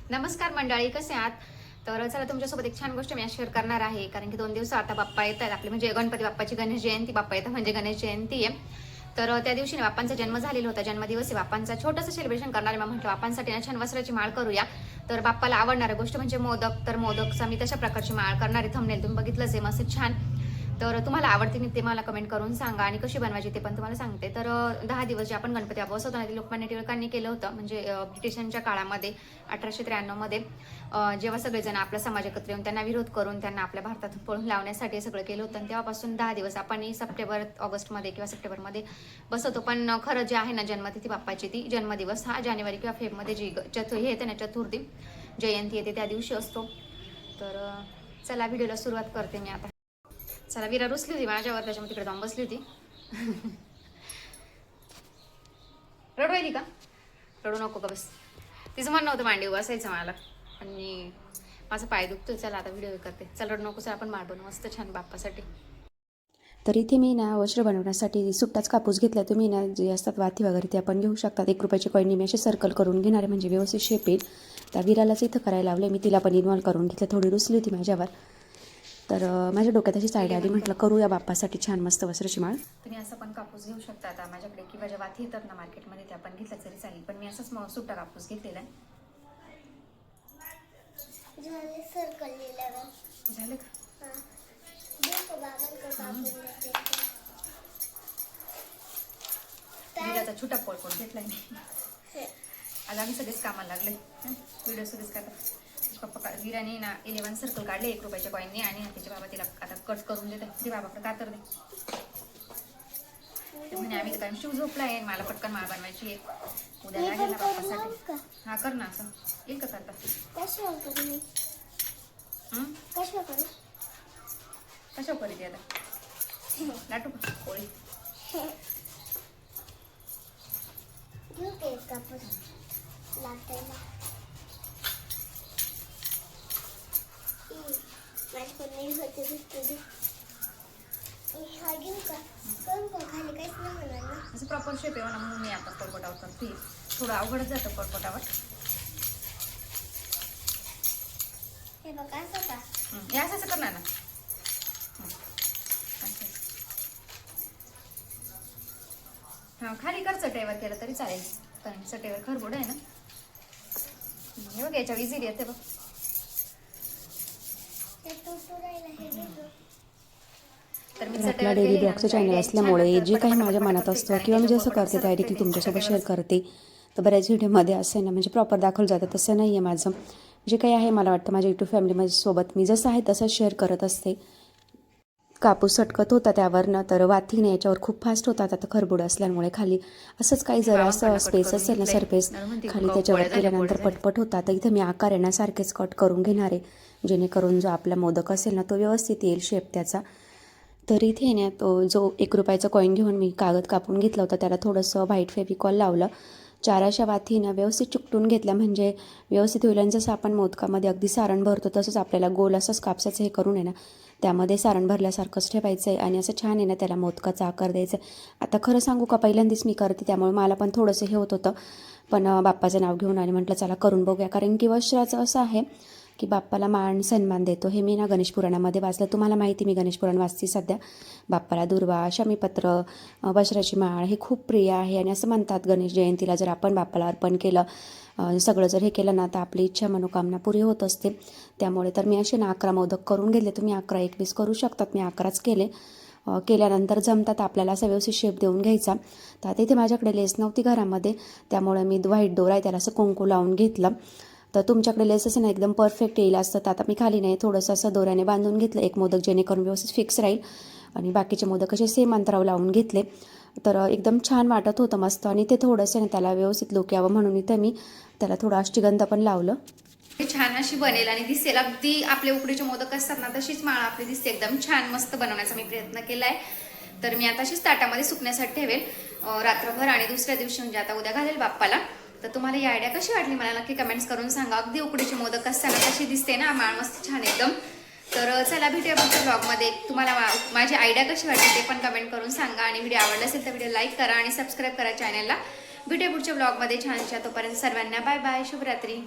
नमस्कार मंडळी, कसे आहात? तर चला तुमच्यासोबत एक छान गोष्ट मी आज शेअर करणार आहे. कारण की 2 दिवस आता बाप्पा येत आहेत आपले, म्हणजे गणपती बाप्पाची गणेश जयंती. बाप्पा येतात म्हणजे गणेश जयंती आहे. तर त्या दिवशी बाप्पांचा जन्म झालेला होता, जन्मदिवस आहे बाप्पांचा. छोटंसं सेलिब्रेशन करणार आहे. मग म्हटलं बाप्पांसाठी ना छान वस्त्राची माळ करूया. तर बाप्पाला आवडणारी गोष्ट म्हणजे मोदक. तर मोदकचा मी तशा प्रकारची माळ करणार आहे. थंबनेल तुम्ही बघितलंच आहे, मस्त छान. तर तुम्हाला आवडते मी ते मला कमेंट करून सांगा आणि कशी बनवायची ते पण तुम्हाला सांगते. तर 10 दिवस जे आपण गणपती बाप्पा बसवतो ना, ते लोकमान्य टिळकांनी केलं होतं. म्हणजे ब्रिटिशांच्या काळामध्ये 1893 मध्ये जेव्हा सगळेजण आपला समाज एकत्र येऊन त्यांना विरोध करून त्यांना आपल्या भारतातून पळून लावण्यासाठी हे सगळं केलं होतं. आणि तेव्हापासून 10 दिवस आपण सप्टेंबर ऑगस्टमध्ये किंवा सप्टेंबरमध्ये बसवतो. पण खरं जे आहे ना जन्मतिथी बाप्पाची, ती जन्मदिवस हा जानेवारी किंवा फेब्रुवारीमध्ये जी हे येते ना चतुर्थी जयंती येते त्या दिवशी असतो. तर चला व्हिडिओला सुरुवात करते मी आता. चला, विरा रुसली होती माझ्यावर, त्याच्यामुळे तिकडे जाऊन बसली होती. रडवायली का? रडू नको का, बस. तिचं म्हणणं होतं मांडी बसायचं मला, आणि माझा पाय दुखतोय. चला आता व्हिडिओ करते. चल रडू नको. चला आपण माळ बनवू मस्त छान बाप्पासाठी. तर इथे मी ना वस्त्र बनवण्यासाठी सुट्टाच कापूस घेतला. तुम्ही ना जे असतात वाती वगैरे ते आपण घेऊ शकतात. 1 रुपयाची कॉईन मी असे सर्कल करून घेणार आहे, म्हणजे व्यवस्थित शेप येईल. त्या विरालाच इथं करायला लावले मी, तिला पण इन्व्हॉल्व करून घेतलं. थोडी रुसली होती माझ्यावर, तर माझ्या डोक्यात अशी आयडिया आली, म्हटलं करूया बाप्पासाठी छान मस्त वस्त्राची माळ. तुम्ही असं पण कापूस घेऊ शकता. आता माझ्याकडे किंवा ज्या वाती येतात ना मार्केटमध्ये, त्या पण घेतल्या तरी चालेल. पण मी असंच सुट्टा कापूस घेतलेला आहे. झालं का? विराचा छोटा पोळपोट घेतलाय मी. आज आम्ही सगळेच कामाला लागले. व्हिडिओ सगळेच करतात. पप्पा विराने ना 11 सर्कल काढले 1 रुपयाच्या कॉईनने, आणि त्याच्या बाबा तिला आता कट करून देते. ते बाबाकडे कातर दे. म्हणजे आम्ही तर काय शिव झोपलाय, मला पटकन माळ बनवायची आहे उद्या लागेल ना बाप्पासाठी. हा कर ना, असं येईल का करता? कशा करी आता लाटू का पोळी? असं प्रॉपर शेप आहे ना, म्हणून मी आता पोळपोटावर करते. थोडं अवघडच जातं पोळपोटावर. हे असं करणार ना. हा, खाली कर चटईवर केलं तरी चालेल, कारण चटईवर खरबूड आहे ना. हे बघ, याच्यावर इझिली येते बघ. तर आपला डेली ब्लॉगचं चॅनल असल्यामुळे जे काही माझ्या मनात असतं किंवा मी जसं करते डायरेक्टली तुमच्यासोबत शेअर करते. तर बऱ्याच व्हिडिओमध्ये असं आहे ना, म्हणजे प्रॉपर दाखवलं जातं, तसं नाही आहे माझं. जे काही आहे मला वाटतं माझ्या यूट्यूब फॅमिलीमध्ये सोबत मी जसं आहे तसं शेअर करत असते. कापूस सटकत होता त्यावरनं, तर वातीने याच्यावर खूप फास्ट होतात. आता खरबूड असल्यामुळे खाली असंच काही जरा असं स्पेस असेल ना, सरफेस खाली त्याच्यावर केल्यानंतर पटपट होता. तर इथं मी आकार येण्यासारखेच कट करून घेणार आहे, जेणेकरून जो आपला मोदक असेल ना तो व्यवस्थित येईल शेप त्याचा. तर इथे ना तो जो 1 रुपयाचा कॉईन घेऊन मी कागद कापून घेतला होता, त्याला थोडंसं व्हाईट फेविकॉल लावलं. 4 अशा वातीनं व्यवस्थित चिकटून घेतल्या, म्हणजे व्यवस्थित होईल. आणि जसं आपण मोदकामध्ये अगदी सारण भरतो तसंच आपल्याला गोल असंच कापसाचं हे करून आहे ना, त्यामध्ये सारण भरल्यासारखंच ठेवायचं आहे, आणि असं छान आहे ना त्याला मोदकाचा आकार द्यायचा आहे. आता खरं सांगू का, पहिल्यांदाच मी करते, त्यामुळे मला पण थोडंसं हे होत होतं. पण बाप्पाचं नाव घेऊन आणि म्हटलं चला करून बघूया. कारण की वस्त्राचं असं आहे की बाप्पाला मान सन्मान देतो, हे मी ना गणेश पुराणामध्ये वाचलं. तुम्हाला माहिती मी गणेश पुराण वाचते सध्या. बाप्पाला दुर्वा, शमीपत्र, वज्राची माळ हे खूप प्रिय आहे. आणि असं म्हणतात गणेश जयंतीला जर आपण बाप्पाला अर्पण केलं, सगळं जर हे केलं ना, तर आपली इच्छा मनोकामना पुरी होत असते. त्यामुळे तर मी असे ना 11 मोदक करून घेतले. तुम्ही 11-21 करू शकतात, मी 11च केले. केल्यानंतर जमतात आपल्याला असा व्यवस्थित शेप देऊन घ्यायचा. तर आता इथे माझ्याकडे लेस नव्हती घरामध्ये, त्यामुळे मी व्हाईट दोरा आहे त्याला असं कुंकू लावून घेतलं. तर तुमच्याकडे लेस असं ना एकदम परफेक्ट येईल असतं. तर आता मी खाली नाही थोडंसं असं दोऱ्याने बांधून घेतलं एक मोदक, जेणेकरून व्यवस्थित फिक्स राहील. आणि बाकीचे मोदक असे सेम अंतरावर लावून घेतले. तर एकदम छान वाटत होतं मस्त. आणि ते थोडंसं ना त्याला व्यवस्थित लुक यावं म्हणून इथं मी त्याला थोडं अष्टगंध पण लावलं. छान अशी बनेल आणि दिसेल अगदी आपले उकडीचे मोदक असतात ना तशीच माळ आपली दिसते. एकदम छान मस्त बनवण्याचा मी प्रयत्न केलाय. तर मी आता अशीच ताटामध्ये सुकण्यासाठी ठेवेल रात्रभर, आणि दुसऱ्या दिवशी म्हणजे आता उद्या घालेल बाप्पाला. तर तुम्हाला ही आयडिया कशी वाटली मला नक्की कमेंट्स करून सांगा. अगदी उकडीचे मोदक असताना कशी दिसते ना माळ, मस्त छान एकदम. तर चला भेटूया पुढच्या ब्लॉगमध्ये. तुम्हाला माझी आयडिया कशी वाटली ते पण कमेंट करून सांगा. आणि व्हिडिओ आवडला असेल तर व्हिडिओ लाईक करा आणि सबस्क्राईब करा चॅनलला. भेटूया पुढच्या ब्लॉगमध्ये छानशा. तोपर्यंत सर्वांना बाय बाय, शुभरात्री.